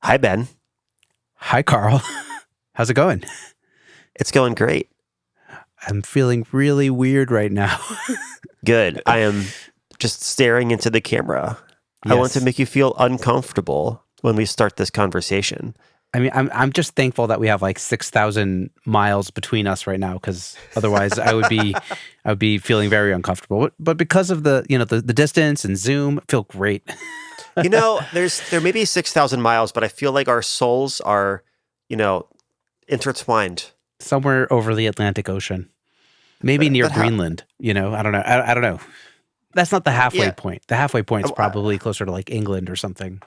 Hi, Ben. Hi, Carl. How's it going? It's going great. I'm feeling really weird right now. Good. I am just staring into the camera. I want to Yes. make you feel uncomfortable when we start this conversation. I mean, I'm just thankful that we have like 6,000 miles between us right now, because otherwise I would be feeling very uncomfortable. But because of the distance and Zoom, I feel great. There may be 6,000 miles, but I feel like our souls are, you know, intertwined. Somewhere over the Atlantic Ocean, maybe near But how? Greenland. I don't know. I don't know. That's not the halfway Yeah. point. The halfway point's I, probably closer to like England or something.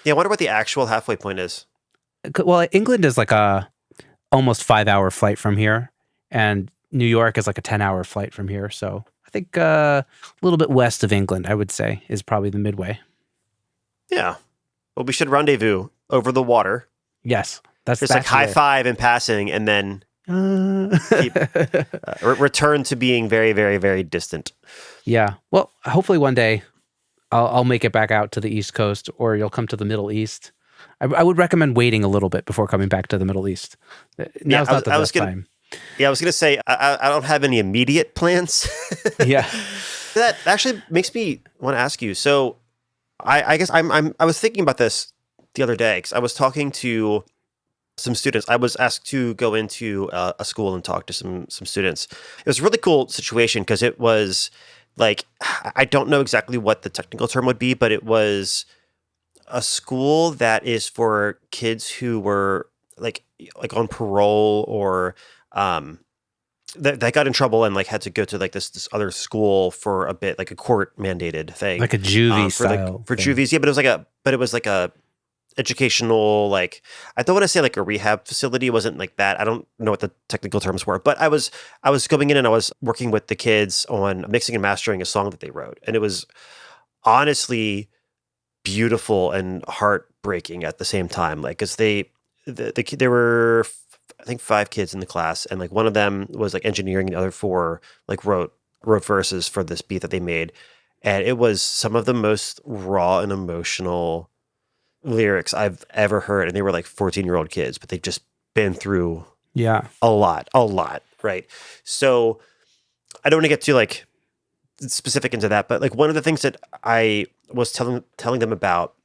yeah. I wonder what the actual halfway point is. Well, England is like a almost 5 hour flight from here, and New York is like a 10 hour flight from here. So I think a little bit west of England, I would say, is probably the midway. Yeah. Well, we should rendezvous over the water. Yes, that's Just like high where. five in passing, and then keep, return to being very, very, very distant. Yeah. Well, hopefully one day I'll make it back out to the East Coast, or you'll come to the Middle East. I would recommend waiting a little bit before coming back to the Middle East. Now's not the best time. Yeah, I was gonna say I don't have any immediate plans. Yeah. That actually makes me want to ask you. So, I guess I was thinking about this the other day because I was talking to some students. I was asked to go into a school and talk to some students. It was a really cool situation because it was like I don't know exactly what the technical term would be, but it was a school that is for kids who were like on parole or that got in trouble and like had to go to like this other school for a bit, like a court mandated thing, Like a juvie for style for thing. juvies. Yeah, but it was like a educational, like, I don't want to say like a rehab facility. It wasn't like that. I don't know what the technical terms were, but I was going in and I was working with the kids on mixing and mastering a song that they wrote, and it was honestly beautiful and heartbreaking at the same time. Like, because there were I think 5 kids in the class, and like one of them was like engineering, and the other 4 like wrote verses for this beat that they made, and it was some of the most raw and emotional lyrics I've ever heard. And they were like 14-year-old kids, but they've just been through Yeah. a lot, right? So I don't want to get too like specific into that, but like one of the things that I was telling them about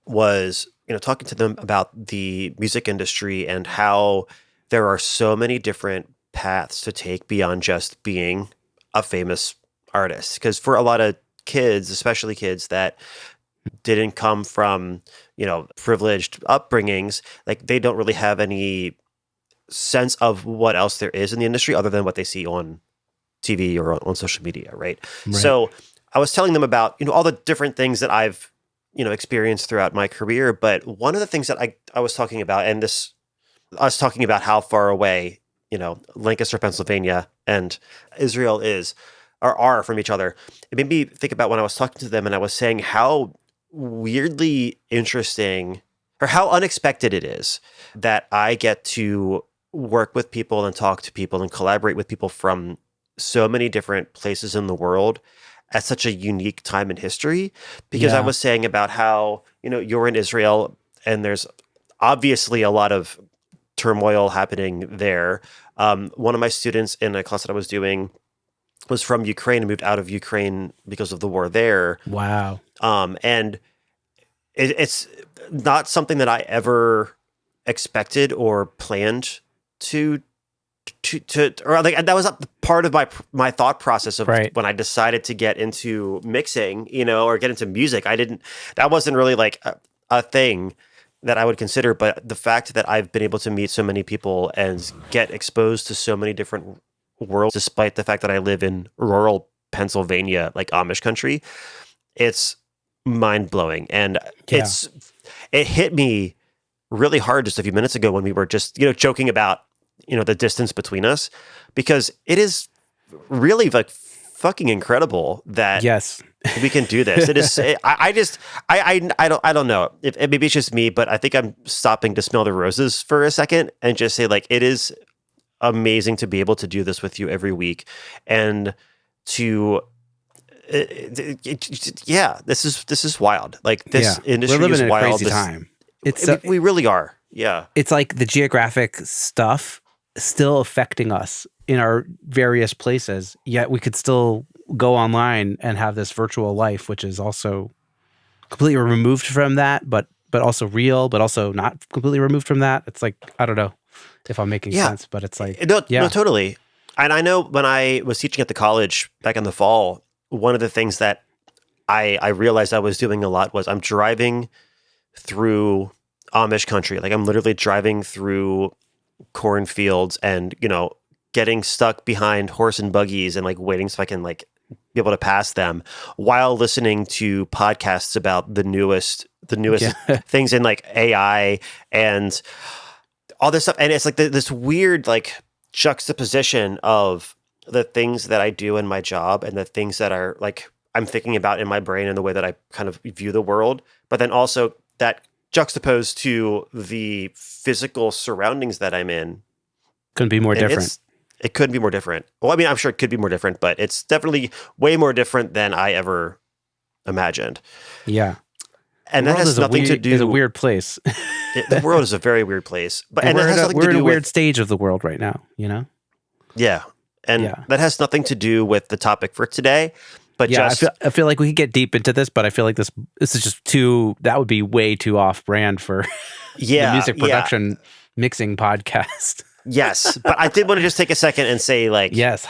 was, talking to them about the music industry and how there are so many different paths to take beyond just being a famous artist. Because for a lot of kids, especially kids that didn't come from, privileged upbringings, like they don't really have any sense of what else there is in the industry other than what they see on TV or on social media, right? Right. So I was telling them about, all the different things that I've, experienced throughout my career. But one of the things that I was talking about, and I was talking about how far away, Lancaster, Pennsylvania and Israel are from each other. It made me think about when I was talking to them and I was saying how weirdly interesting or how unexpected it is that I get to work with people and talk to people and collaborate with people from so many different places in the world at such a unique time in history. Because I Yeah. was saying about how, you're in Israel and there's obviously a lot of turmoil happening there. One of my students in a class that I was doing was from Ukraine and moved out of Ukraine because of the war there. Wow. And it's not something that I ever expected or planned to or like that was not part of my thought process of Right. when I decided to get into mixing, or get into music. That wasn't really like a thing that I would consider, but the fact that I've been able to meet so many people and get exposed to so many different worlds, despite the fact that I live in rural Pennsylvania, like Amish country, it's mind blowing. And Yeah. it hit me really hard just a few minutes ago when we were just, joking about, the distance between us, because it is really like fucking incredible that Yes. we can do this. It is. I don't know. If maybe it's just me, but I think I'm stopping to smell the roses for a second and just say like, it is amazing to be able to do this with you every week, and to yeah, this is wild. Like, this industry We're living is in a wild. crazy time. It's We really are. Yeah. it's like the geographic stuff still affecting us in our various places, yet we could still go online and have this virtual life, which is also completely removed from that, but also real, but also not completely removed from that. It's like, I don't know if I'm making Yeah. sense, but it's like, No, yeah, totally. And I know when I was teaching at the college back in the fall, one of the things that I realized I was doing a lot was I'm driving through Amish country. Like I'm literally driving through cornfields and, getting stuck behind horse and buggies and like waiting so I can like be able to pass them while listening to podcasts about the newest yeah, things in like AI and all this stuff. And it's like this weird like juxtaposition of the things that I do in my job and the things that are like I'm thinking about in my brain and the way that I kind of view the world, but then also that juxtaposed to the physical surroundings that I'm in. couldn't be more And different. it couldn't be more different. Well, I mean, I'm sure it could be more different, but it's definitely way more different than I ever imagined. Yeah. And The that world has nothing to do. is a weird place. The world is a very weird place, but and we're that has in nothing to a do weird with stage of the world right now, you know? yeah, and Yeah. that has nothing to do with the topic for today. But Yeah, just I feel like we could get deep into this, but I feel like this is just that would be way too off brand for the music production mixing podcast. yes. But I did want to just take a second and say, like, Yes,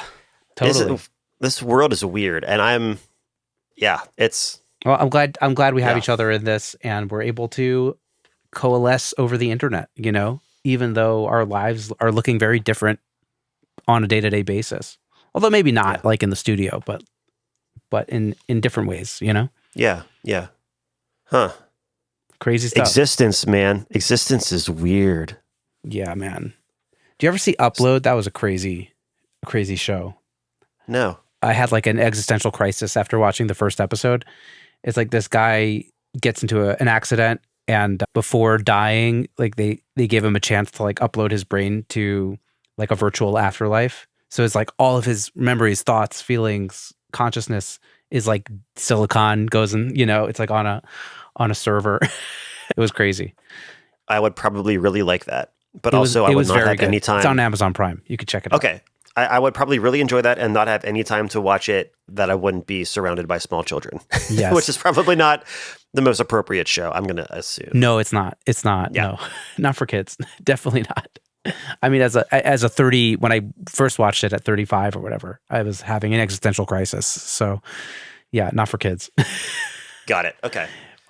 totally. this world is weird, and it's Well, I'm glad we have Yeah. each other in this, and we're able to coalesce over the internet. You know, even though our lives are looking very different on a day-to-day basis, although maybe not Yeah. like in the studio, but in different ways. You know, yeah, huh? crazy stuff. Existence, man, existence is weird. Yeah, man. Do you ever see Upload? That was a crazy show. No, I had like an existential crisis after watching the first episode. It's like this guy gets into an accident, and before dying, like they give him a chance to like upload his brain to like a virtual afterlife. So it's like all of his memories, thoughts, feelings, consciousness is like silicon goes in, it's like on a server. It was crazy. I would probably really like that, but It also I would not have any time. It's on Amazon Prime. You could check it out. Okay. I would probably really enjoy that and not have any time to watch it that I wouldn't be surrounded by small children, Yes. which is probably not the most appropriate show, I'm going to assume. No, it's not. It's not. Yeah. No, not for kids. Definitely not. I mean, as a 30, when I first watched it at 35 or whatever, I was having an existential crisis. So yeah, not for kids. Got it. Okay.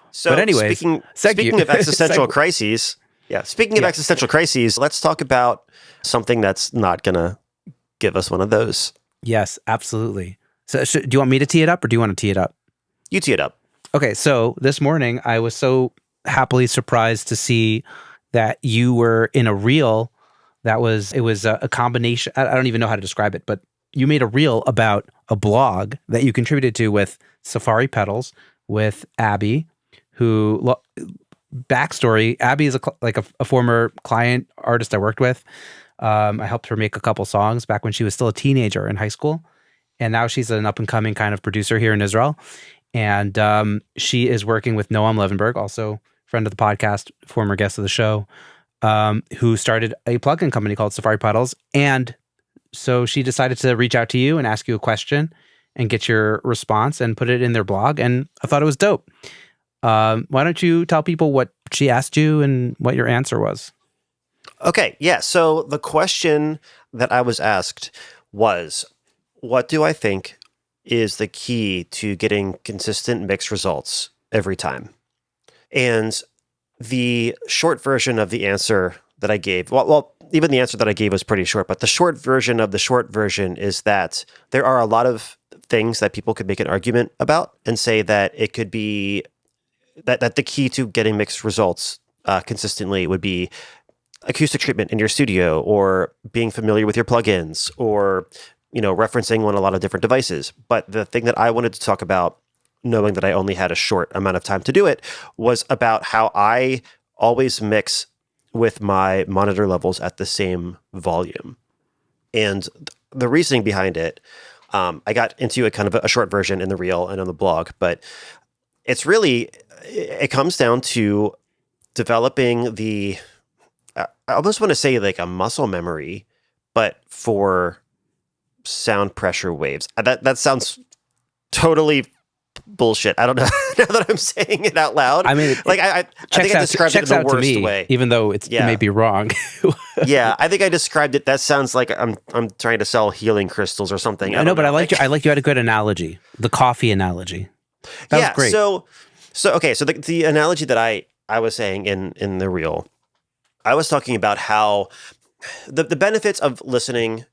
So But anyways, speaking of existential Segue. crises, speaking of Yeah. existential crises, let's talk about something that's not going to give us one of those. Yes, absolutely. So do you want me to tee it up or do you want to tee it up? You tee it up. Okay, so this morning I was so happily surprised to see that you were in a reel it was a combination. I don't even know how to describe it, but you made a reel about a blog that you contributed to with Safari Pedals with Abby, who backstory, Abby is a former client artist I worked with. I helped her make a couple songs back when she was still a teenager in high school. And now she's an up-and-coming kind of producer here in Israel. And she is working with Noam Levenberg, also friend of the podcast, former guest of the show, who started a plugin company called Safari Pedals. And so she decided to reach out to you and ask you a question and get your response and put it in their blog. And I thought it was dope. Why don't you tell people what she asked you and what your answer was? Okay. Yeah. So the question that I was asked was, what do I think is the key to getting consistent mixed results every time? And the short version of the answer that I gave, well, even the answer that I gave was pretty short, but the short version of the short version is that there are a lot of things that people could make an argument about and say that it could be that the key to getting mixed results consistently would be acoustic treatment in your studio, or being familiar with your plugins, or referencing on a lot of different devices. But the thing that I wanted to talk about, knowing that I only had a short amount of time to do it, was about how I always mix with my monitor levels at the same volume. And the reasoning behind it, I got into a kind of a short version in the reel and on the blog, but it comes down to developing I almost want to say like a muscle memory, but for sound pressure waves. That sounds totally bullshit. I don't know. Now that I'm saying it out loud, I mean, I think I described it in the to worst me, way. even though it may be wrong. Yeah, I think I described it. That sounds like I'm trying to sell healing crystals or something. I know, but I like you had a good analogy, the coffee analogy. That was great. So okay, so the analogy that I was saying in the reel, I was talking about how the benefits of listening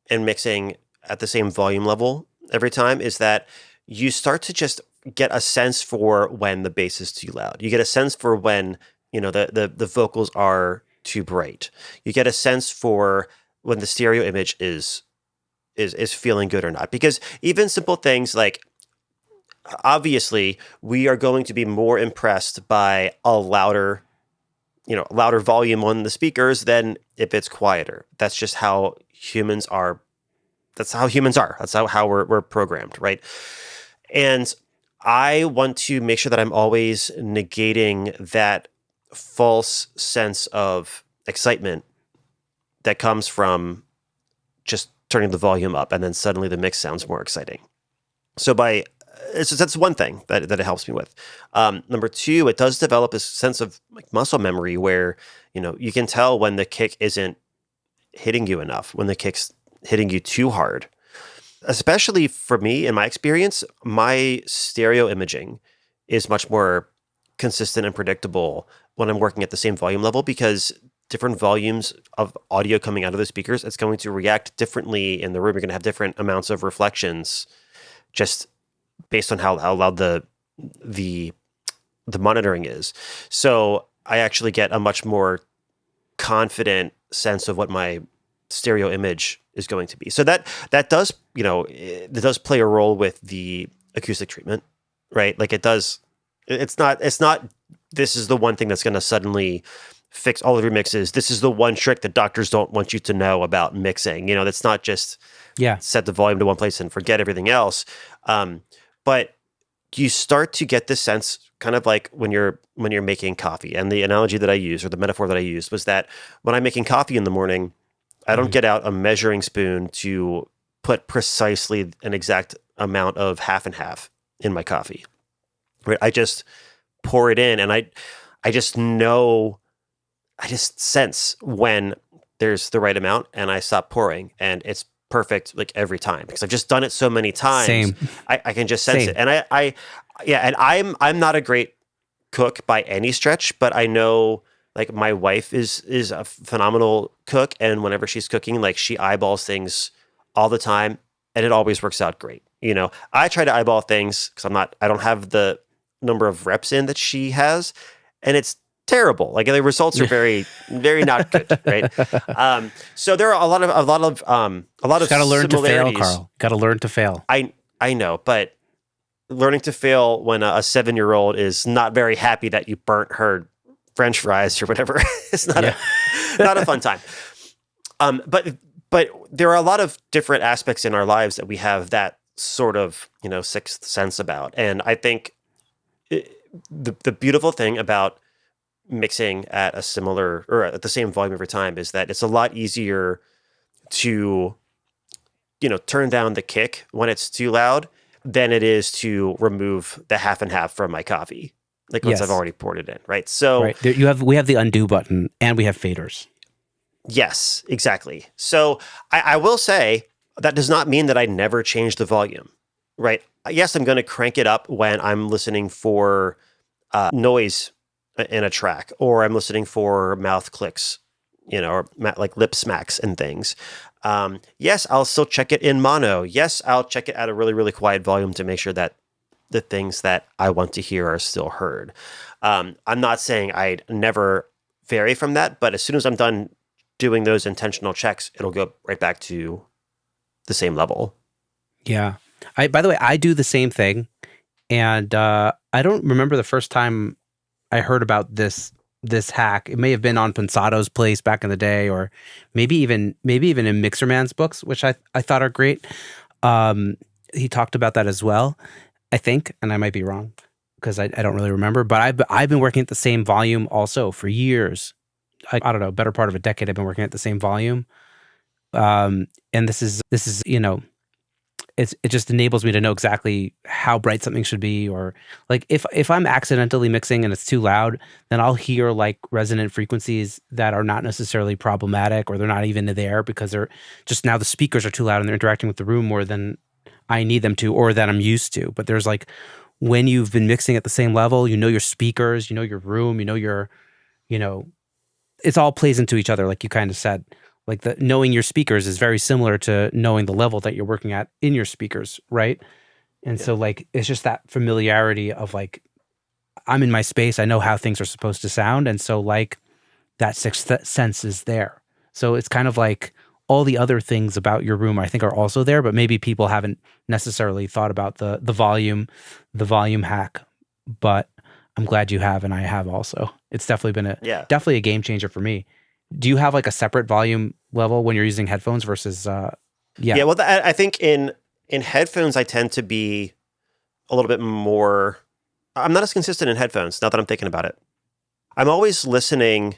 and mixing at the same volume level every time is that you start to just get a sense for when the bass is too loud. You get a sense for when, the vocals are too bright. You get a sense for when the stereo image is feeling good or not. Because even simple things like, obviously, we are going to be more impressed by a louder volume on the speakers than if it's quieter. That's just how humans are. That's how humans are. That's how we're programmed, right? And I want to make sure that I'm always negating that false sense of excitement that comes from just turning the volume up and then suddenly the mix sounds more exciting. So that's one thing that it helps me with. Number two, it does develop a sense of like muscle memory where, you can tell when the kick isn't hitting you enough, when the kick's hitting you too hard. Especially for me, in my experience, my stereo imaging is much more consistent and predictable when I'm working at the same volume level because different volumes of audio coming out of the speakers, it's going to react differently in the room. You're going to have different amounts of reflections just based on how loud the monitoring is. So I actually get a much more confident sense of what my stereo image is going to be. So that does, it does play a role with the acoustic treatment, right? Like it's not this is the one thing that's going to suddenly fix all of your mixes. This is the one trick that doctors don't want you to know about mixing. That's not just set the volume to one place and forget everything else. But you start to get this sense kind of like when you're making coffee. And the analogy that I used or the metaphor that I used was that when I'm making coffee in the morning, I don't get out a measuring spoon to put precisely an exact amount of half and half in my coffee. Right? I just pour it in and I just know, I just sense when there's the right amount and I stop pouring and it's perfect like every time because I've just done it so many times. Same. I can just sense it. And and I'm not a great cook by any stretch, but I know like my wife is a phenomenal cook, and whenever she's cooking, like she eyeballs things all the time, and it always works out great. I try to eyeball things because I don't have the number of reps in that she has, and it's terrible. Like the results are very, very not good, right? So there are a lot of got to learn to fail, Carl. Got to learn to fail. I know, but learning to fail when a 7-year-old is not very happy that you burnt her French fries or whatever. It's not not a fun time. But there are a lot of different aspects in our lives that we have that sort of, sixth sense about. And I think the beautiful thing about mixing at a similar or at the same volume every time is that it's a lot easier to, turn down the kick when it's too loud than it is to remove the half and half from my coffee. Like once I've already poured it in, right? So we have the undo button and we have faders. Yes, exactly. So I will say that does not mean that I never change the volume, right? Yes, I'm going to crank it up when I'm listening for noise in a track, or I'm listening for mouth clicks, or like lip smacks and things. Yes, I'll still check it in mono. Yes, I'll check it at a really, really quiet volume to make sure that the things that I want to hear are still heard. I'm not saying I'd never vary from that, but as soon as I'm done doing those intentional checks, it'll go right back to the same level. Yeah. By the way, I do the same thing. And I don't remember the first time I heard about this hack. It may have been on Pensado's Place back in the day, or maybe even in Mixerman's books, which I thought are great. He talked about that as well, I think, and I might be wrong. because I don't really remember. But I've been working at the same volume also for years. I don't know, better part of a decade. I've been working at the same volume, and this is it just enables me to know exactly how bright something should be, or like if I'm accidentally mixing and it's too loud, then I'll hear like resonant frequencies that are not necessarily problematic, or they're not even there because they're just now the speakers are too loud and they're interacting with the room more than I need them to, or that I'm used to. But there's like, when you've been mixing at the same level, you know your speakers, you know your room, you know your, it's all plays into each other, like you kind of said. Like the knowing your speakers is very similar to knowing the level that you're working at in your speakers, right? And so like it's just that familiarity of like, I'm in my space, I know how things are supposed to sound, and so like that sixth sense is there. So it's kind of like all the other things about your room I think are also there, but maybe people haven't necessarily thought about the volume hack. But I'm glad you have, and I have also. It's definitely been definitely a game changer for me. Do you have like a separate volume level when you're using headphones versus Yeah, well, I think in headphones I tend to be a little bit more. I'm not as consistent in headphones now that I'm thinking about it. I'm always listening.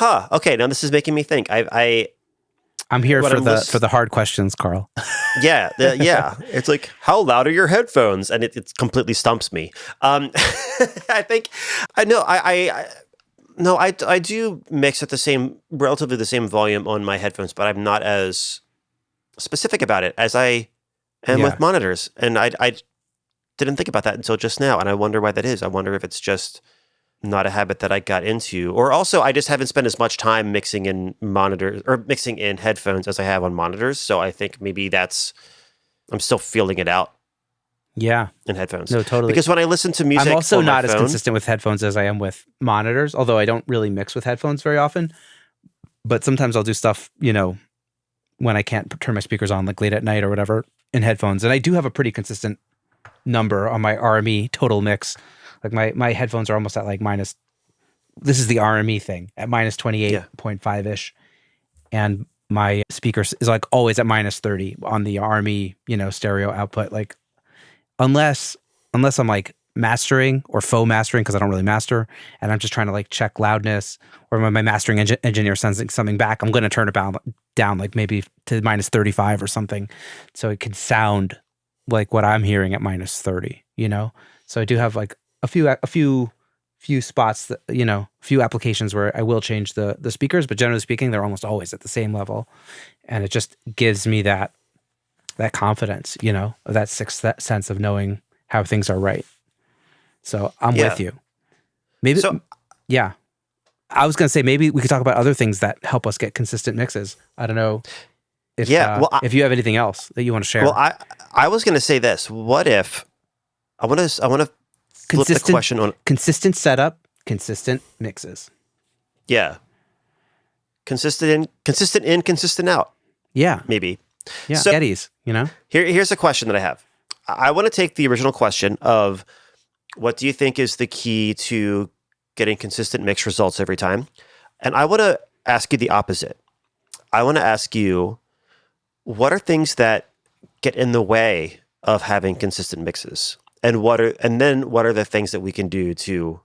Okay, now this is making me think. I'm here for the hard questions, Carl. Yeah. It's like, how loud are your headphones? And it completely stumps me. I think I know. No, I do mix at relatively the same volume on my headphones, but I'm not as specific about it as I am with monitors. And I didn't think about that until just now, and I wonder why that is. I wonder if it's just not a habit that I got into, or also I just haven't spent as much time mixing in monitors or mixing in headphones as I have on monitors. So I think maybe I'm still feeling it out. Yeah. In headphones. No, totally. Because when I listen to music, I'm also on my not as phone, consistent with headphones as I am with monitors, although I don't really mix with headphones very often. But sometimes I'll do stuff, when I can't turn my speakers on, like late at night or whatever, in headphones. And I do have a pretty consistent number on my RME total mix. Like my headphones are almost at like this is the RME thing, at minus 28.5-ish. And my speakers is like always at minus 30 on the RME, stereo output. Like, unless I'm like mastering or faux mastering, because I don't really master, and I'm just trying to like check loudness, or when my mastering engineer sends something back, I'm going to turn it down like maybe to minus 35 or something, so it can sound like what I'm hearing at minus 30. So I do have like a few spots that, few applications where I will change the speakers, but generally speaking, they're almost always at the same level, and it just gives me that confidence, that sixth sense of knowing how things are right. So I'm with you. Maybe, yeah. I was going to say, maybe we could talk about other things that help us get consistent mixes. I don't know if you have anything else that you want to share. Well, I was going to say this. What if I want to flip the question on consistent setup, consistent mixes. Yeah. Consistent in, consistent out. Yeah. Maybe. Yeah. So, Geddies, Here's a question that I have. I want to take the original question of what do you think is the key to getting consistent mix results every time? And I want to ask you the opposite. I want to ask you, what are things that get in the way of having consistent mixes? And what are the things that we can do to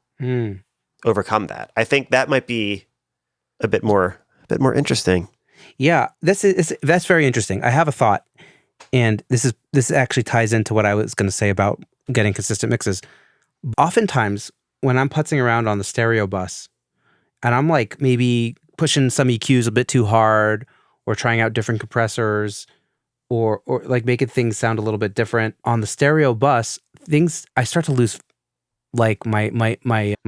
overcome that? I think that might be a bit more interesting. Yeah, that's very interesting. I have a thought, and this actually ties into what I was going to say about getting consistent mixes. Oftentimes, when I'm putzing around on the stereo bus, and I'm like maybe pushing some EQs a bit too hard, or trying out different compressors, or like making things sound a little bit different on the stereo bus, I start to lose like my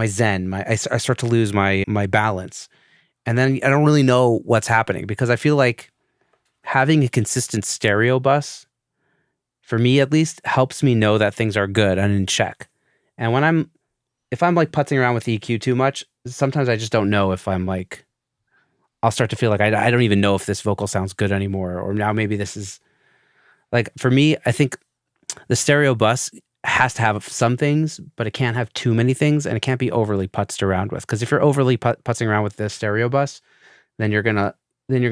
zen. I start to lose my balance. And then I don't really know what's happening, because I feel like having a consistent stereo bus, for me at least, helps me know that things are good and in check. And if I'm like putzing around with EQ too much, sometimes I just don't know if I'll start to feel like I don't even know if this vocal sounds good anymore, or now maybe this is like, for me, I think the stereo bus has to have some things, but it can't have too many things, and it can't be overly putzed around with. Because if you're overly putzing around with the stereo bus, then you're gonna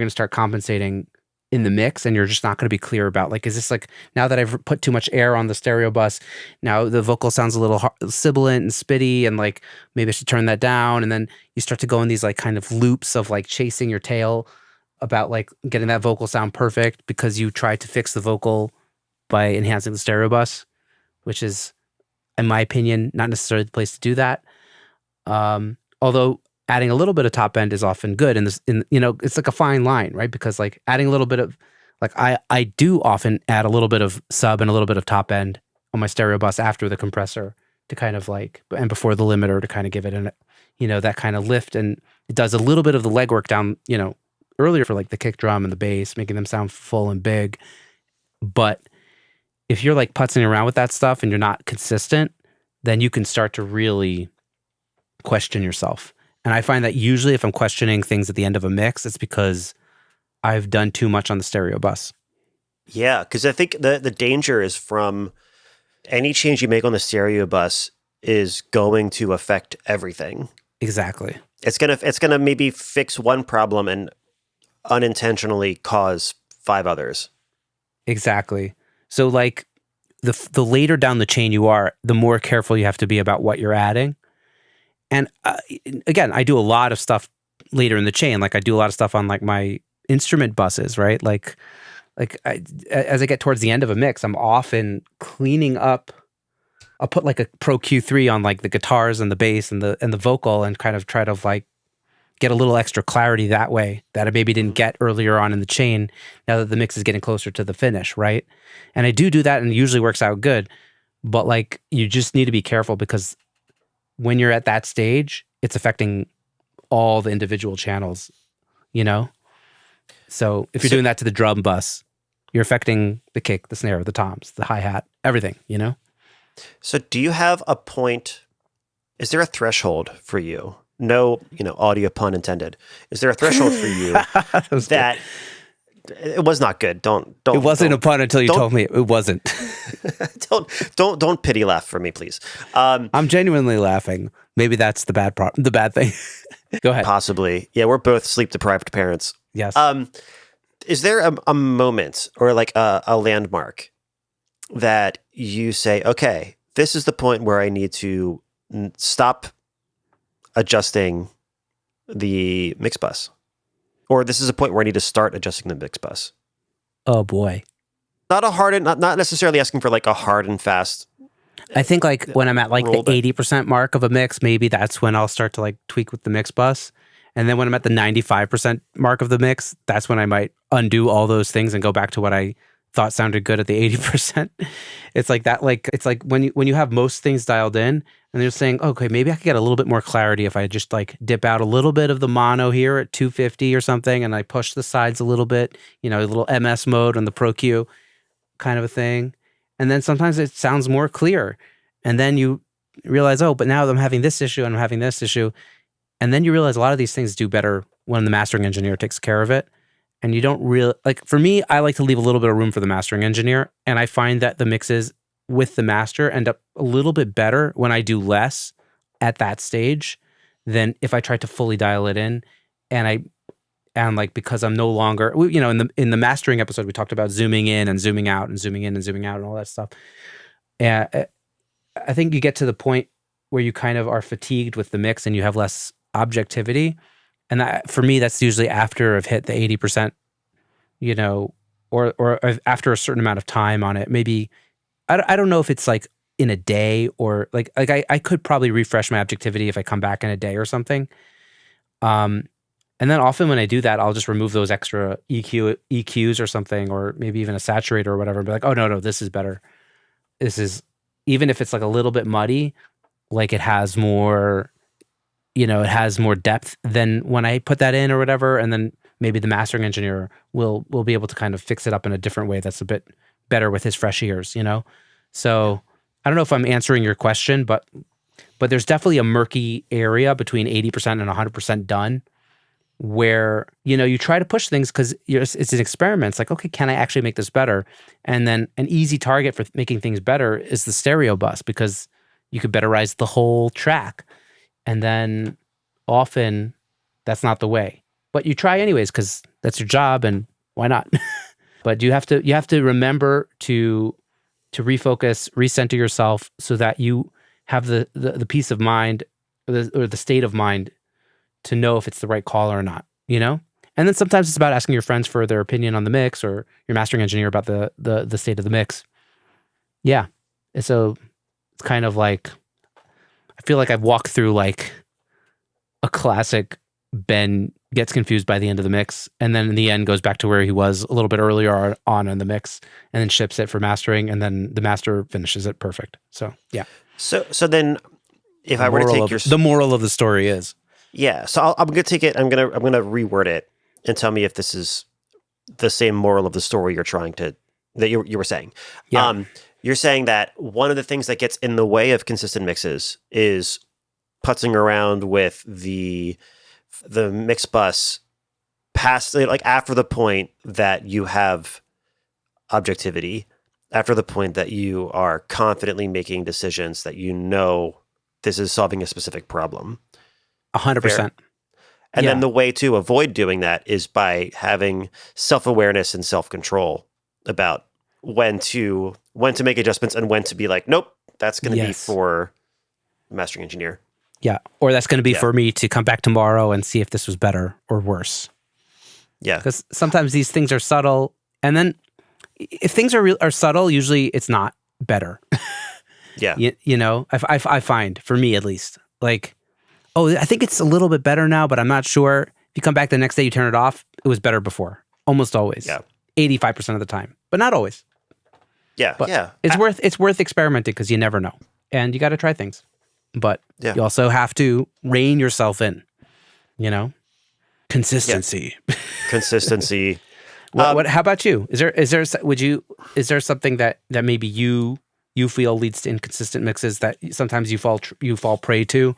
start compensating in the mix, and you're just not going to be clear about like, is this like, now that I've put too much air on the stereo bus, now the vocal sounds a little sibilant and spitty, and like maybe I should turn that down. And then you start to go in these like kind of loops of like chasing your tail about like getting that vocal sound perfect because you tried to fix the vocal by enhancing the stereo bus, which is, in my opinion, not necessarily the place to do that. Although adding a little bit of top end is often good, and it's like a fine line, right? Because like adding a little bit of, like I do often add a little bit of sub and a little bit of top end on my stereo bus after the compressor to kind of like, and before the limiter to kind of give it an, that kind of lift, and it does a little bit of the legwork down, earlier for like the kick drum and the bass, making them sound full and big. But if you're like putzing around with that stuff and you're not consistent, then you can start to really question yourself. And I find that usually if I'm questioning things at the end of a mix, it's because I've done too much on the stereo bus. Yeah, because I think the danger is from any change you make on the stereo bus is going to affect everything. Exactly. It's gonna maybe fix one problem and unintentionally cause 5 others. Exactly. So like the later down the chain you are, the more careful you have to be about what you're adding. And again, I do a lot of stuff later in the chain. Like I do a lot of stuff on like my instrument buses, right? As I get towards the end of a mix, I'm often cleaning up. I'll put like a Pro Q3 on like the guitars and the bass and the vocal, and kind of try to like get a little extra clarity that way that I maybe didn't get earlier on in the chain, now that the mix is getting closer to the finish, right? And I do that, and it usually works out good. But like, you just need to be careful, because when you're at that stage, it's affecting all the individual channels, So if you're doing that to the drum bus, you're affecting the kick, the snare, the toms, the hi-hat, everything, So do you have a point? Is there a threshold for you? No, audio pun intended. Is there a threshold for you that it was not good? Don't. It wasn't a pun until you told me it wasn't. don't pity laugh for me, please. I'm genuinely laughing. Maybe that's the bad thing. Go ahead. Possibly. Yeah, we're both sleep deprived parents. Yes. Is there a moment or like a landmark that you say, okay, this is the point where I need to stop adjusting the mix bus, or this is a point where I need to start adjusting the mix bus? Oh boy. Not necessarily asking for like a hard and fast. I think like when I'm at like the 80% mark of a mix, maybe that's when I'll start to like tweak with the mix bus. And then when I'm at the 95% mark of the mix, that's when I might undo all those things and go back to what I thought sounded good at the 80%. It's like that. Like, it's like when you have most things dialed in and you're saying, okay, maybe I could get a little bit more clarity if I just like dip out a little bit of the mono here at 250 or something, and I push the sides a little bit, a little MS mode on the Pro Q kind of a thing. And then sometimes it sounds more clear. And then you realize, oh, but now I'm having this issue and I'm having this issue. And then you realize a lot of these things do better when the mastering engineer takes care of it. And you don't really, like, for me, I like to leave a little bit of room for the mastering engineer. And I find that the mixes with the master end up a little bit better when I do less at that stage than if I try to fully dial it in. And like, because I'm no longer, in the mastering episode, we talked about zooming in and zooming out and zooming in and zooming out and all that stuff. And I think you get to the point where you kind of are fatigued with the mix and you have less objectivity. And that, for me, that's usually after I've hit the 80%, or after a certain amount of time on it. Maybe, I don't know if it's like in a day, or like I could probably refresh my objectivity if I come back in a day or something. And then often when I do that, I'll just remove those extra EQs or something, or maybe even a saturator or whatever, and be like, oh, no, this is better. This is, even if it's like a little bit muddy, like it has more, it has more depth than when I put that in or whatever. And then maybe the mastering engineer will be able to kind of fix it up in a different way that's a bit better with his fresh ears, So I don't know if I'm answering your question, but there's definitely a murky area between 80% and 100% done, where, you try to push things because it's an experiment. It's like, okay, can I actually make this better? And then an easy target for making things better is the stereo bus, because you could betterize the whole track. And then often that's not the way. But you try anyways, because that's your job, and why not? But you have to remember to refocus, recenter yourself so that you have the peace of mind or the state of mind to know if it's the right call or not, you know? And then sometimes it's about asking your friends for their opinion on the mix or your mastering engineer about the state of the mix. Yeah. And so it's kind of like, I feel like I've walked through like a classic Ben gets confused by the end of the mix, and then in the end goes back to where he was a little bit earlier on in the mix, and then ships it for mastering, and then the master finishes it perfect. So yeah. So then, if I were to take The moral of the story is, yeah. So I'm gonna take it. I'm gonna reword it and tell me if this is the same moral of the story you're trying to that you were saying. Yeah. You're saying that one of the things that gets in the way of consistent mixes is putzing around with the mix bus past, like, after the point that you have objectivity, after the point that you are confidently making decisions that you know this is solving a specific problem. 100%. And then the way to avoid doing that is by having self-awareness and self-control about when to make adjustments and when to be like, nope, that's going to be for the mastering engineer. Yeah. Or that's going to be for me to come back tomorrow and see if this was better or worse. Yeah. Because sometimes these things are subtle. And then if things are subtle, usually it's not better. Yeah. You know, I find, for me at least, like, oh, I think it's a little bit better now, but I'm not sure. If you come back the next day, you turn it off, it was better before. Almost always. Yeah. 85% of the time, but not always. Yeah. But yeah. It's worth experimenting because you never know. And you got to try things. But you also have to rein yourself in, you know? Consistency. Yeah. Consistency. How about you? Is there something that maybe you feel leads to inconsistent mixes that sometimes you fall prey to,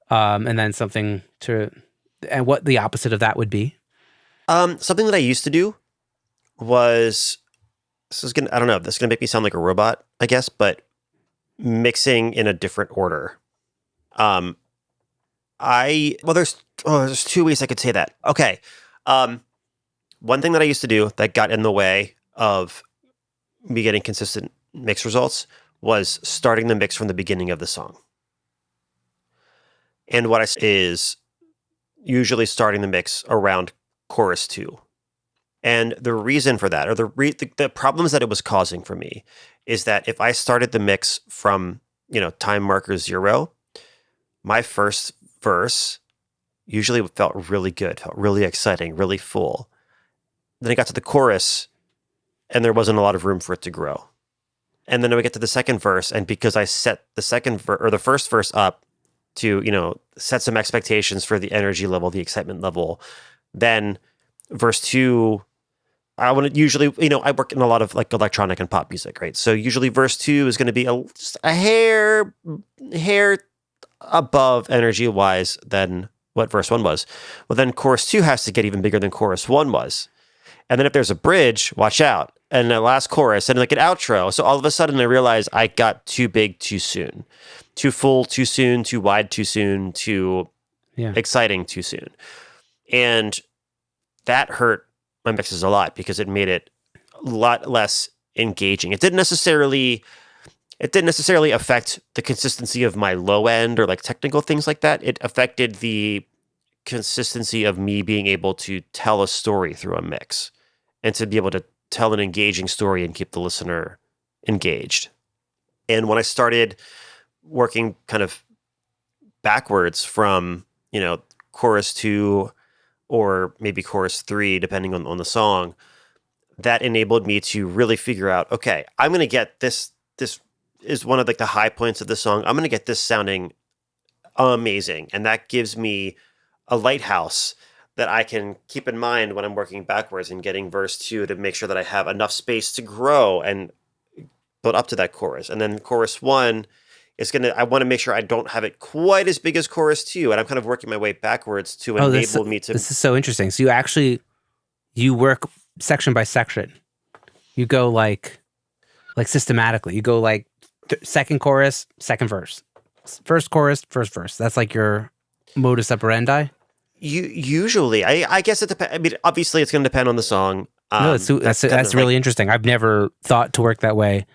and then something and what the opposite of that would be? Something that I used to do was, I don't know, this is gonna make me sound like a robot, I guess, but mixing in a different order. There's two ways I could say that. Okay. One thing that I used to do that got in the way of me getting consistent mix results was starting the mix from the beginning of the song. And what I is usually starting the mix around chorus 2. And the reason for that, or the problems that it was causing for me, is that if I started the mix from, time marker 0, my first verse usually felt really good, felt really exciting, really full. Then I got to the chorus, and there wasn't a lot of room for it to grow. And then we get to the second verse, and because I set the first verse up to, set some expectations for the energy level, the excitement level, then verse 2, I want to usually, I work in a lot of like electronic and pop music, right? So usually verse 2 is going to be just a hair above energy wise than what verse 1 was. Well, then chorus 2 has to get even bigger than chorus 1 was. And then if there's a bridge, watch out. And the last chorus and like an outro. So all of a sudden I realized I got too big too soon. Too full too soon, too wide too soon, too exciting too soon. And that hurt my mixes a lot because it made it a lot less engaging. It didn't necessarily affect the consistency of my low end or like technical things like that. It affected the consistency of me being able to tell a story through a mix and to be able to tell an engaging story and keep the listener engaged. And when I started working kind of backwards from, chorus 2 or maybe chorus 3, depending on the song, that enabled me to really figure out, okay, I'm going to get this is one of like the high points of the song. I'm going to get this sounding amazing. And that gives me a lighthouse that I can keep in mind when I'm working backwards and getting verse 2 to make sure that I have enough space to grow and build up to that chorus. And then chorus 1 is I want to make sure I don't have it quite as big as chorus 2. And I'm kind of working my way backwards to enable me to. This is so interesting. So you work section by section. You go like systematically. You go like second chorus, second verse, first chorus, first verse. That's like your modus operandi. Usually, I guess it depends. I mean, obviously, it's going to depend on the song. No, That's kind that's of like, really interesting. I've never thought to work that way.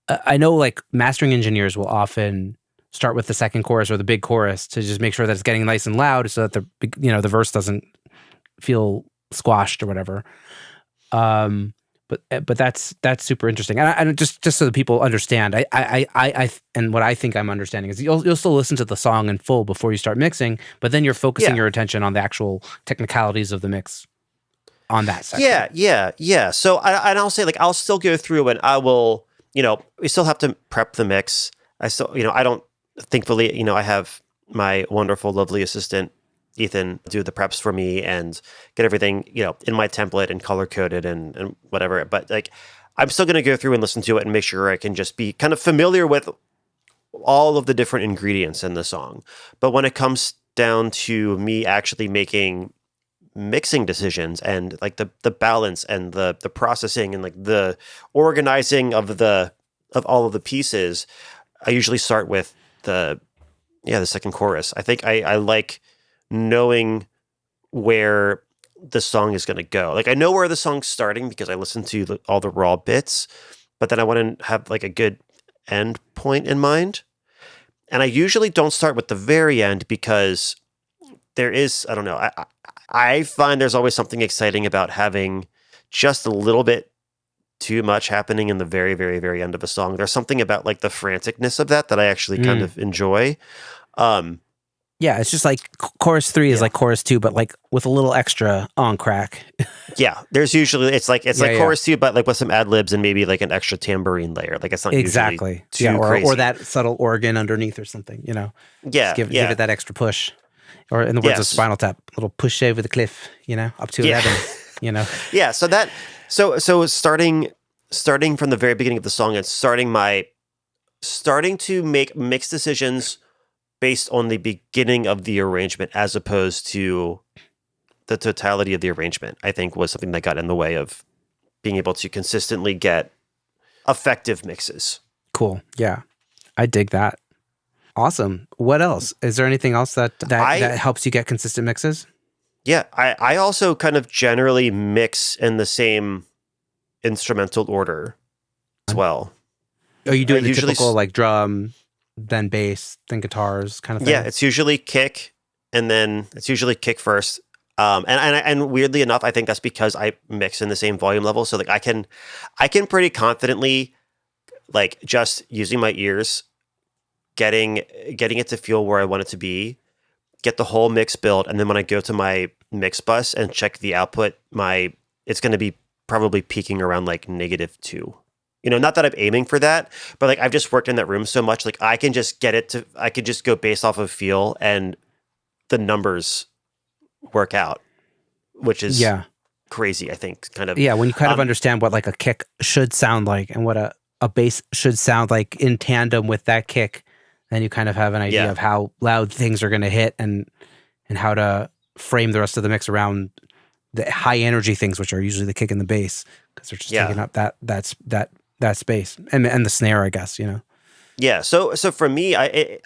I know like mastering engineers will often start with the second chorus or the big chorus to just make sure that it's getting nice and loud so that the verse doesn't feel squashed or whatever. But that's super interesting. And just so that people understand, and what I think I'm understanding is you'll still listen to the song in full before you start mixing, but then you're focusing yeah. your attention on the actual technicalities of the mix on that section. Yeah. So and I'll say like I'll still go through and I will, we still have to prep the mix. I still, I don't. Thankfully, I have my wonderful, lovely assistant Ethan do the preps for me and get everything, in my template and color coded and whatever. But like, I'm still going to go through and listen to it and make sure I can just be kind of familiar with all of the different ingredients in the song. But when it comes down to me actually making mixing decisions and like the balance and the processing and like the organizing of all of the pieces, I usually start with the second chorus. I think I like knowing where the song is going to go. Like I know where the song's starting because I listen to all the raw bits, but then I want to have like a good end point in mind. And I usually don't start with the very end because there is, I don't know, I find there's always something exciting about having just a little bit too much happening in the very, very, very end of a song. There's something about like the franticness of that I actually kind of enjoy. Yeah, it's just like chorus 3 is like chorus 2, but like with a little extra on crack. Yeah, there's usually it's like chorus 2, but like with some ad libs and maybe like an extra tambourine layer. Like it's not exactly usually too crazy. Or that subtle organ underneath or something. Yeah, just give it that extra push. Or in the words of Spinal Tap, a little push over the cliff. Up to 11. Yeah. So starting from the very beginning of the song and starting to make mixed decisions based on the beginning of the arrangement as opposed to the totality of the arrangement, I think was something that got in the way of being able to consistently get effective mixes. Cool. Yeah. I dig that. Awesome. What else? Is there anything else that helps you get consistent mixes? Yeah. I also kind of generally mix in the same instrumental order as well. Are you doing the typical like drum, then bass, then guitars kind of thing? Yeah, it's usually kick, and then it's usually kick first. And weirdly enough, I think that's because I mix in the same volume level. So like I can pretty confidently, like just using my ears, getting it to feel where I want it to be, get the whole mix built, and then when I go to my mix bus and check the output, it's going to be probably peaking around like -2. Not that I'm aiming for that, but like I've just worked in that room so much, like I can just I could just go based off of feel and the numbers work out, which is crazy, I think, kind of. Yeah, when you kind of understand what like a kick should sound like and what a bass should sound like in tandem with that kick, then you kind of have an idea of how loud things are going to hit and how to frame the rest of the mix around the high energy things, which are usually the kick and the bass, because they're just taking up that space and the snare, I guess. Yeah. So for me, I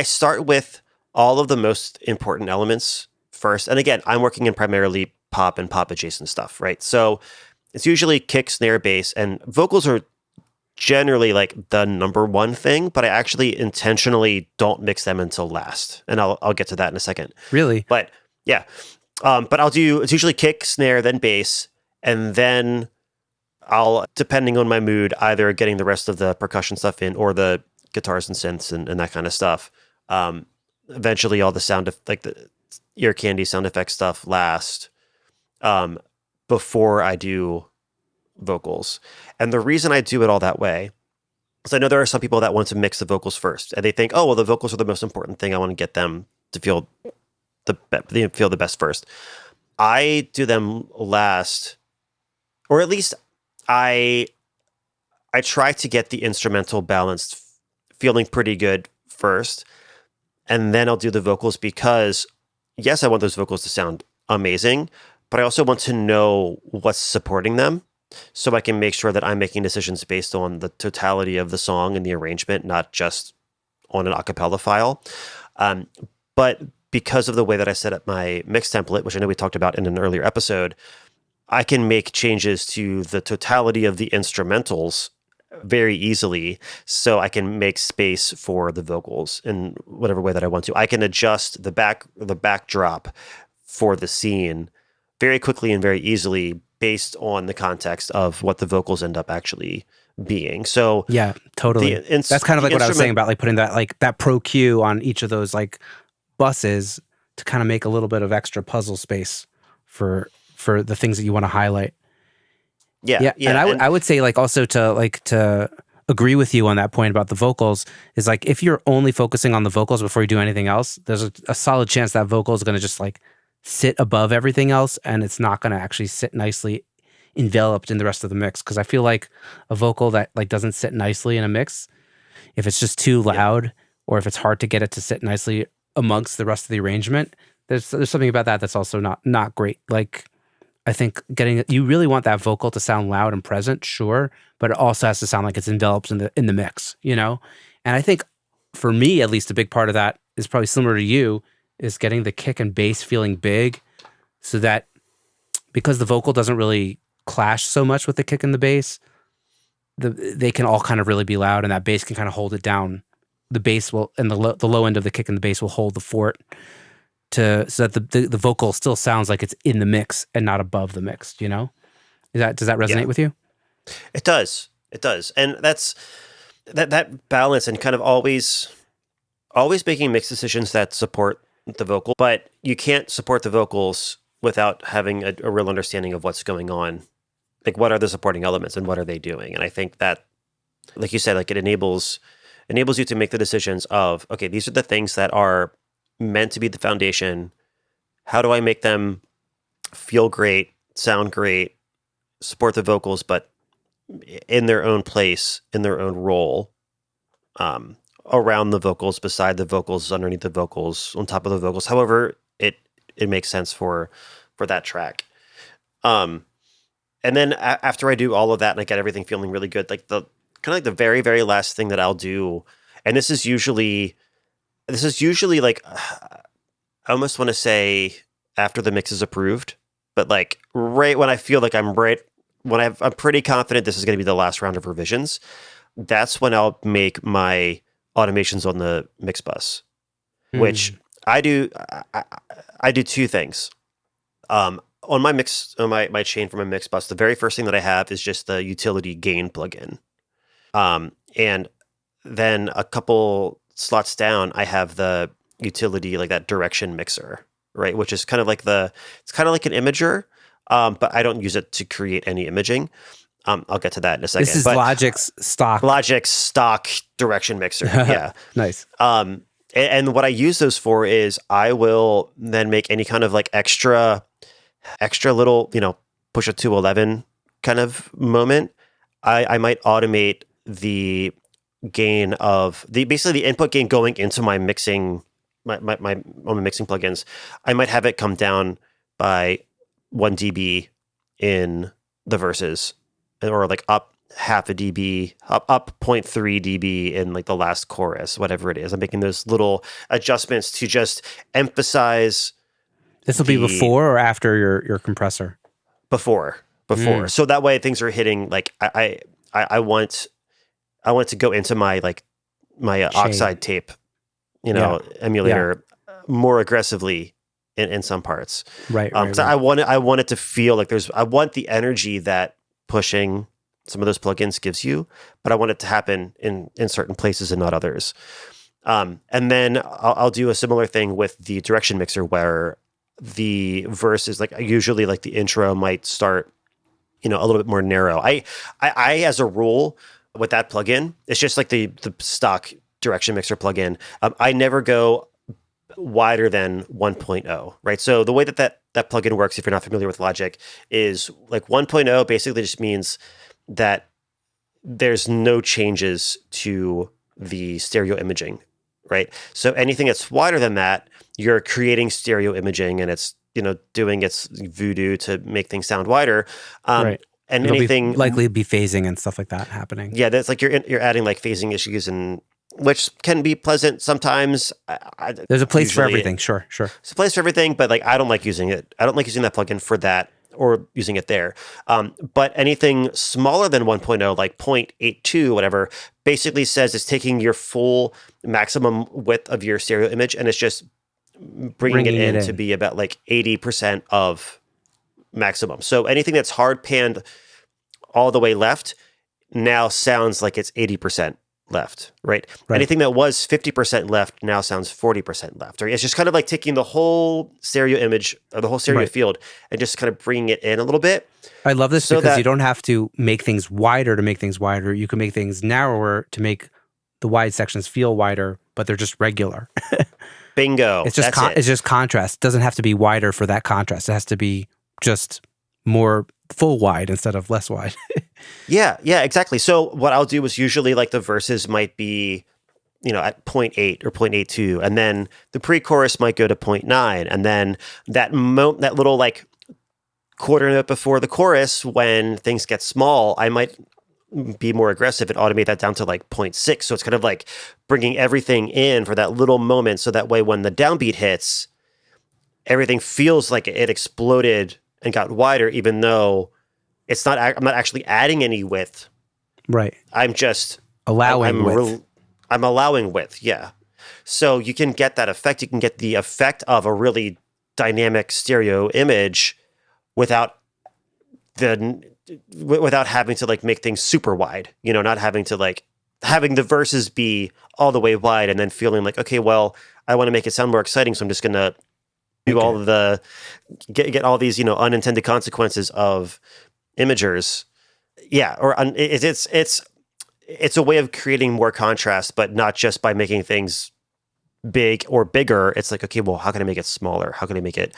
start with all of the most important elements first, and again, I'm working in primarily pop and pop adjacent stuff, right? So it's usually kick, snare, bass, and vocals are generally like the number one thing, but I actually intentionally don't mix them until last, and I'll get to that in a second. Really? But yeah, but it's usually kick, snare, then bass, and then I'll, depending on my mood, either getting the rest of the percussion stuff in or the guitars and synths and that kind of stuff. Eventually, all the like the ear candy sound effect stuff last, before I do vocals. And the reason I do it all that way is I know there are some people that want to mix the vocals first, and they think, oh, well, the vocals are the most important thing. I want to get them to feel the best first. I do them last, or at least I try to get the instrumental balanced, feeling pretty good first, and then I'll do the vocals because, yes, I want those vocals to sound amazing, but I also want to know what's supporting them so I can make sure that I'm making decisions based on the totality of the song and the arrangement, not just on an a cappella file. But because of the way that I set up my mix template, which I know we talked about in an earlier episode, I can make changes to the totality of the instrumentals very easily, so I can make space for the vocals in whatever way that I want to. I can adjust the backdrop for the scene very quickly and very easily based on the context of what the vocals end up actually being. So yeah, totally. That's kind of like what I was saying about like putting that pro cue on each of those like buses to kind of make a little bit of extra puzzle space for the things that you want to highlight. Yeah. And I would say like also to agree with you on that point about the vocals is like if you're only focusing on the vocals before you do anything else, there's a solid chance that vocal is going to just like sit above everything else, and it's not going to actually sit nicely enveloped in the rest of the mix. Because I feel like a vocal that like doesn't sit nicely in a mix, if it's just too loud or if it's hard to get it to sit nicely amongst the rest of the arrangement, there's something about that that's also not great. Like I think you really want that vocal to sound loud and present, sure, but it also has to sound like it's enveloped in the mix, you know? And I think for me, at least, a big part of that is probably similar to you, is getting the kick and bass feeling big, so that because the vocal doesn't really clash so much with the kick and the bass, they can all kind of really be loud, and that bass can kind of hold it down. The bass will, and the low end of the kick and the bass will hold the fort so that the vocal still sounds like it's in the mix and not above the mix, you know? Does that resonate with you? It does. And that's that balance, and kind of always making mix decisions that support the vocal, but you can't support the vocals without having a real understanding of what's going on. Like, what are the supporting elements and what are they doing? And I think that, like you said, like it enables you to make the decisions of, okay, these are the things that are meant to be the foundation. How do I make them feel great, sound great, support the vocals, but in their own place, in their own role, around the vocals, beside the vocals, underneath the vocals, on top of the vocals, however it makes sense for that track. And then after I do all of that and I get everything feeling really good, like the kind of like the very, very last thing that I'll do, and this is usually like, I almost want to say after the mix is approved, but like right when I feel like I'm pretty confident this is going to be the last round of revisions, that's when I'll make my automations on the mix bus, which I do. I do two things. On my chain from a mix bus, the very first thing that I have is just the utility gain plugin. And then a couple slots down, I have the utility, like that direction mixer, right? Which is kind of like it's kind of like an imager, but I don't use it to create any imaging. I'll get to that in a second. This is Logic's stock direction mixer. Yeah. Nice. And what I use those for is I will then make any kind of like extra little, push it to 11 kind of moment. I might automate the gain of basically the input gain going into my mixing, my mixing plugins. I might have it come down by 1 dB in the verses, or like up half a dB, up 0.3 dB in like the last chorus, whatever it is. I'm making those little adjustments to just emphasize. This will be before or after your compressor? Before. So that way things are hitting, like I want to go into my oxide tape, emulator more aggressively in some parts. Right. So I want it to feel like I want the energy that pushing some of those plugins gives you, but I want it to happen in certain places and not others. And then I'll do a similar thing with the direction mixer, where the verse is like, usually like the intro might start, a little bit more narrow. I as a rule with that plugin, it's just like the stock direction mixer plugin. I never go wider than 1.0, right? So the way that plugin works, if you're not familiar with Logic, is like 1.0 basically just means that there's no changes to the stereo imaging, right? So anything that's wider than that, you're creating stereo imaging, and it's doing its voodoo to make things sound wider. Right. And it'll anything likely be phasing and stuff like that happening. Yeah, that's like you're adding like phasing issues and which can be pleasant sometimes. There's a place for Usually everything. Sure. it's a place for everything, but like I don't like using it. I don't like using that plugin for that or using it there. But anything smaller than 1.0, like 0.82, whatever, basically says it's taking your full maximum width of your stereo image and it's just bringing it in to be about like 80% of maximum. So anything that's hard panned all the way left now sounds like it's 80% left, right? Anything that was 50% left now sounds 40% left. Right? It's just kind of like taking the whole stereo image or the whole stereo field and just kind of bringing it in a little bit. I love this because you don't have to make things wider to make things wider. You can make things narrower to make the wide sections feel wider, but they're just regular. Bingo. It's just contrast. It doesn't have to be wider for that contrast. It has to be just more full wide instead of less wide. Yeah, exactly. So what I'll do is usually like the verses might be, at 0.8 or 0.82, and then the pre-chorus might go to 0.9, and then that little like quarter note before the chorus, when things get small, I might be more aggressive and automate that down to like 0.6. So it's kind of like bringing everything in for that little moment, so that way when the downbeat hits, everything feels like it exploded and got wider, even though I'm not actually adding any width. Right. I'm just allowing width. I'm allowing width. Yeah. So you can get that effect. You can get the effect of a really dynamic stereo image without having to like make things super wide, not having to like having the verses be all the way wide and then feeling like, okay, well, I want to make it sound more exciting. So I'm just going to do all of the, get all these, unintended consequences of imagers. Yeah. Or it's a way of creating more contrast, but not just by making things big or bigger. It's like, okay, well, how can I make it smaller? How can I make it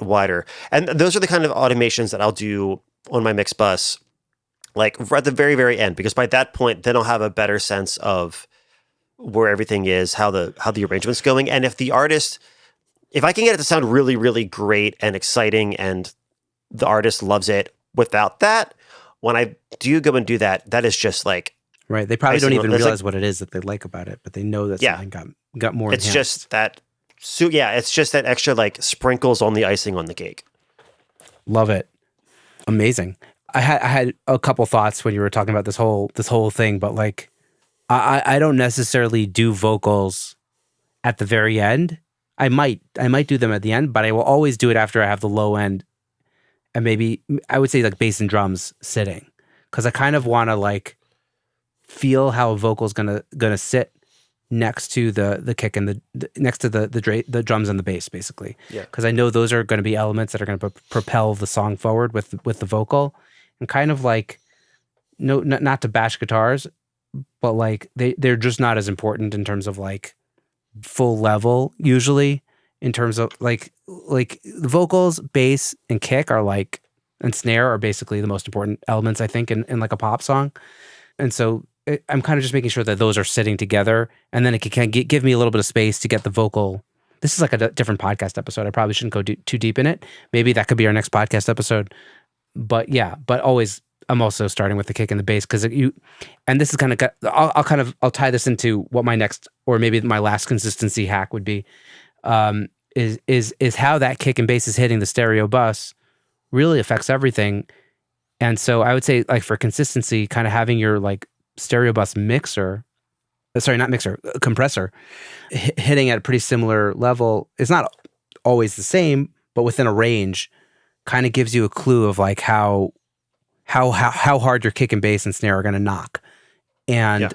wider? And those are the kind of automations that I'll do on my mix bus, like at the very, very end, because by that point, then I'll have a better sense of where everything is, how the arrangement's going. And if I can get it to sound really, really great and exciting and the artist loves it without that, when I do go and do that, that is just like... Right. They probably don't even realize what it is that they like about it, but they know that something got more It's enhanced. just that... So yeah, it's just that extra like sprinkles on the icing on the cake. Love it. Amazing. I had a couple thoughts when you were talking about this whole thing, but like I don't necessarily do vocals at the very end. I might do them at the end, but I will always do it after I have the low end, and maybe I would say like bass and drums sitting, because I kind of want to like feel how a vocal's gonna sit next to the kick and the next to the drums and the bass, basically. Yeah. Because I know those are going to be elements that are going to propel the song forward with the vocal, and kind of like not to bash guitars, but like they're just not as important in terms of like full level usually, in terms of like the vocals, bass, and kick are like, and snare are basically the most important elements, I think, in like a pop song. And so I'm kind of just making sure that those are sitting together, and then it can give me a little bit of space to get the vocal. This is like a different podcast episode. I probably shouldn't go too deep in it. Maybe that could be our next podcast episode. But yeah, but always I'm also starting with the kick and the bass, because and this is kind of, I'll tie this into what my next, or maybe my last consistency hack would be, is how that kick and bass is hitting the stereo bus really affects everything. And so I would say, like, for consistency, kind of having your like stereo bus compressor hitting at a pretty similar level is not always the same, but within a range, kind of gives you a clue of like how hard your kick and bass and snare are going to knock. And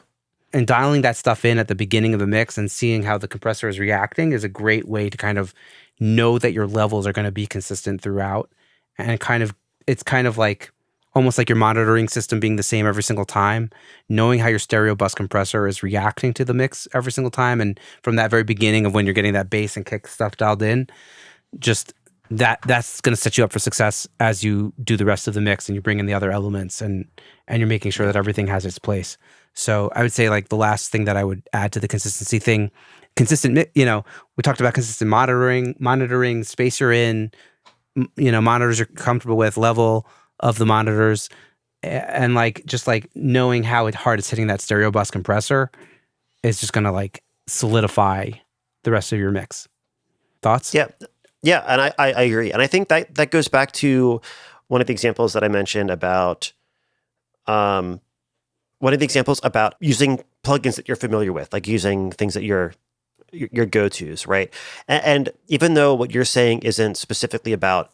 dialing that stuff in at the beginning of the mix and seeing how the compressor is reacting is a great way to kind of know that your levels are going to be consistent throughout. And it's kind of like almost like your monitoring system being the same every single time, knowing how your stereo bus compressor is reacting to the mix every single time. And from that very beginning of when you're getting that bass and kick stuff dialed in, just that's going to set you up for success as you do the rest of the mix and you bring in the other elements, and you're making sure that everything has its place. So I would say, like, the last thing that I would add to the consistency thing, we talked about consistent monitoring space you're in, monitors you're comfortable with, level of the monitors, and like just like knowing how hard it's hitting that stereo bus compressor is just going to like solidify the rest of your mix. Thoughts? Yeah. Yeah. And I agree. And I think that goes back to one of the examples that I mentioned about, one of the examples about using plugins that you're familiar with, like using things that your go-tos, right? And even though what you're saying isn't specifically about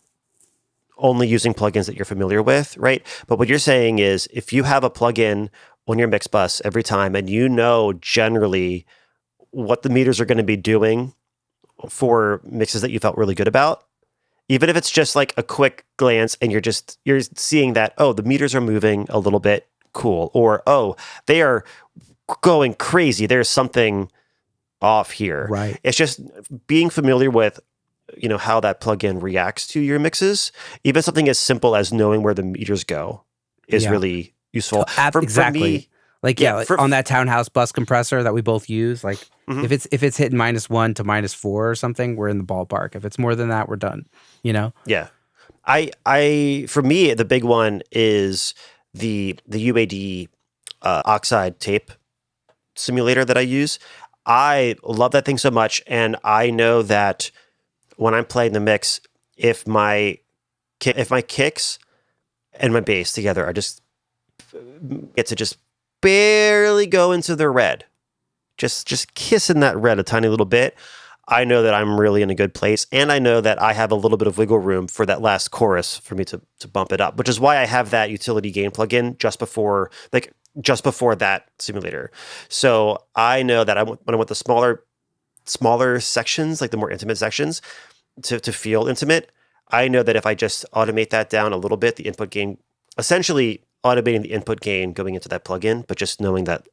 only using plugins that you're familiar with, right? But what you're saying is if you have a plugin on your mix bus every time and you know generally what the meters are going to be doing for mixes that you felt really good about, even if it's just like a quick glance and you're seeing that, oh, the meters are moving a little bit, cool, or oh, they are going crazy, there's something off here. Right. It's just being familiar with, how that plugin reacts to your mixes. Even something as simple as knowing where the meters go is really useful. Exactly. For me, like, on that townhouse bus compressor that we both use, like if it's hitting -1 to -4 or something, we're in the ballpark. If it's more than that, we're done. Yeah. For me, the big one is the UAD oxide tape simulator that I use. I love that thing so much, and I know that when I'm playing the mix, if my kicks and my bass together are just get to just barely go into the red, just kissing that red a tiny little bit, I know that I'm really in a good place, and I know that I have a little bit of wiggle room for that last chorus for me to bump it up, which is why I have that utility gain plugin just before that simulator. So I know that when I want the smaller sections, like the more intimate sections, to feel intimate, I know that if I just automate that down a little bit, the input gain, essentially automating the input gain going into that plugin, but just knowing that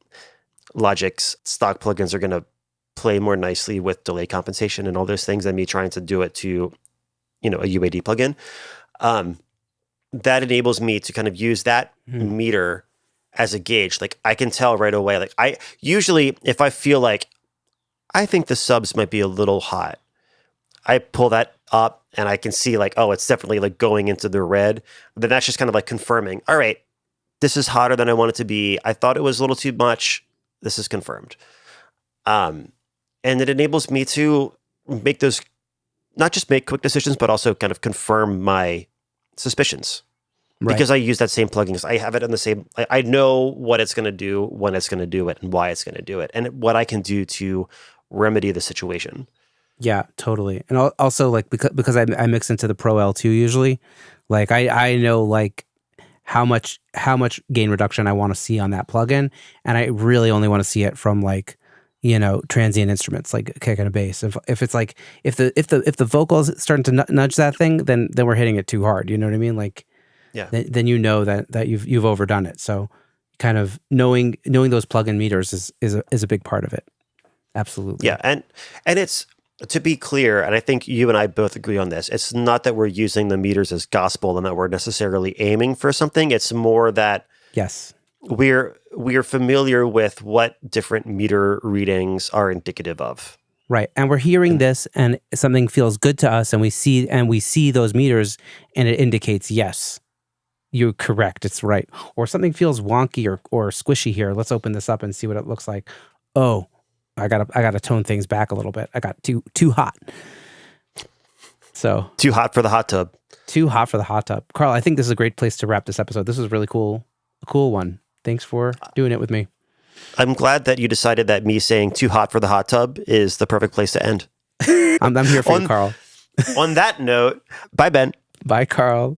Logic's stock plugins are going to play more nicely with delay compensation and all those things than me trying to do it to, a UAD plugin. That enables me to kind of use that meter as a gauge. Like I can tell right away, like I usually, if I feel like I think the subs might be a little hot, I pull that up and I can see like, oh, it's definitely like going into the red. Then that's just kind of like confirming, all right, this is hotter than I want it to be. I thought it was a little too much. This is confirmed. And it enables me to make those, not just make quick decisions, but also kind of confirm my suspicions. Right. Because I use that same plugin. I have it in the same, I know what it's going to do, when it's going to do it, and why it's going to do it, and what I can do to remedy the situation. Yeah, totally. And also like because I mix into the Pro L2 usually, like I know like how much gain reduction I want to see on that plugin, and I really only want to see it from like transient instruments like a kick and a bass. If it's like if the vocal is starting to nudge that thing, then we're hitting it too hard. You know what I mean? Like yeah. Then that you've overdone it. So kind of knowing those plugin meters is a big part of it. Absolutely. Yeah, and it's, to be clear, and I think you and I both agree on this, it's not that we're using the meters as gospel and that we're necessarily aiming for something. It's more that yes, we're familiar with what different meter readings are indicative of. Right. And we're hearing this and something feels good to us, and we see those meters and it indicates, yes, you're correct, it's right. Or something feels wonky or squishy here. Let's open this up and see what it looks like. Oh, I gotta tone things back a little bit. I got too hot. So too hot for the hot tub. Too hot for the hot tub. Carl, I think this is a great place to wrap this episode. This was really cool. A cool one. Thanks for doing it with me. I'm glad that you decided that me saying too hot for the hot tub is the perfect place to end. I'm here for you, Carl. On that note, bye, Ben. Bye, Carl.